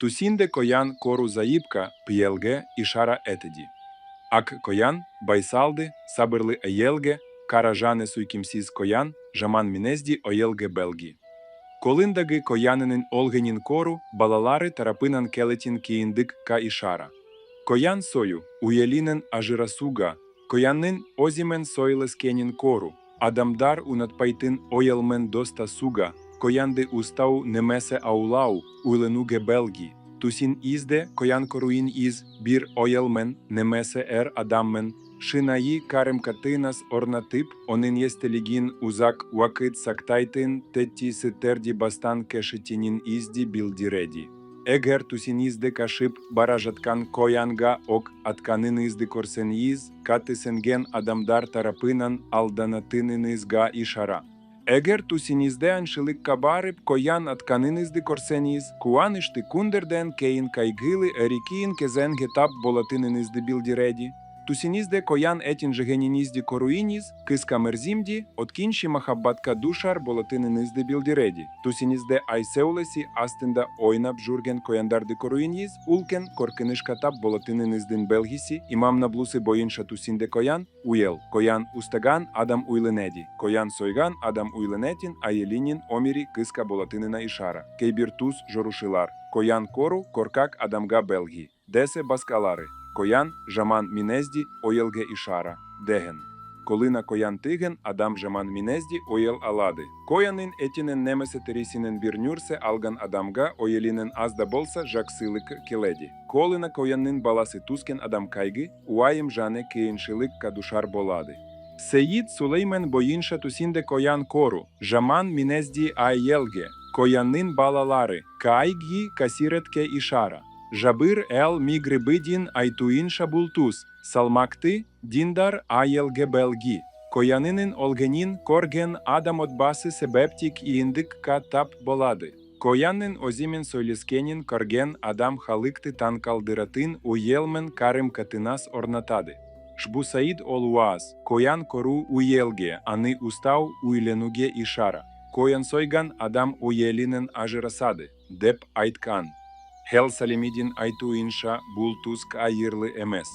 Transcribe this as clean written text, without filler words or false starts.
Тусінде коян кору заїбка, п'єлге і шара етеді. Ак коян, байсалди, саберли еєлге, каражане суйкімсіз коян, жаман мінезді оєлге белгі. Колиндаги коянинин олгенін кору, балалари тарапинан келетін киіндик ка ішара. Коян сою, уєлінен ажирасуга, кояннин озімен сойлескенін кору, адамдар унатпайтин оєлмен доста суга, коянди устау немесе аулау, уйленуге белгі. Тусін ізде, коян коруїн із, бір оєлмен, немесе ер адаммен, шинаї карем катинас орнатип, онин єстелігін узак вакит сактайтин, тетті ситерді бастан кешетінін ізді білдіреді. Егер тусін ізде кашип баражаткан коянга ок атканин ізди корсен із, катисенген адамдар тарапинан алданатинин ізга ішара. Егер тусін ізде аншилик кабариб коян атканин ізди корсен із, куаништи кундерден кейн кайгили ерікіїн кезен гетап болатинин ізди білдіреді. Тусінізде коян етін жегенінізді коруїніз, киска мерзімді, откінші махаббатка душар болатининізде білдіреді. Тусінізде айсеулесі астинда ойнап журген кояндарди коруїніз, улкен коркинишкатап болатининіздин белгісі, имам наблуси боїнша тусінде коян, уєл, коян устаган адам уйленеді, коян сойган адам уйленетін, аєлінін омірі киска болатинина ішара, кейбіртус жорушилар, коян кору коркак адамга белгі, десе баскалари. Коян, жаман мінезді, оєлге ішара, деген. Колина коян тиген, адам жаман мінезді, оєл алади. Коянин етінен немесе терісінен бірнюрсе алган адамга, оєлінен азда болса жаксилик келеді. Колина коянин баласи тускен адам кайги, уаєм жане киїншилик кадушар болади. Сеїд Сулеймен боїнша тусінде коян кору, жаман мінезді аєлге, коянин балалари, кайгі касіретке ішара. Жабир ел мігрибидін айтуінша бултус, салмакти діндар аєлге белгі. Коянинин олгенін корген адам отбаси себептік і індик катап болади. Коянин озімен сойліскенін корген адам халикти танкалдиратин уєлмен карим катинас орнатади. Шбусаїд олуаз, коян кору уєлге, ани устав уйленуге ішара. Коян сойган адам уєлінен ажирасади, деп айткан. Хел салімідін айту інша бултуск айырли емес.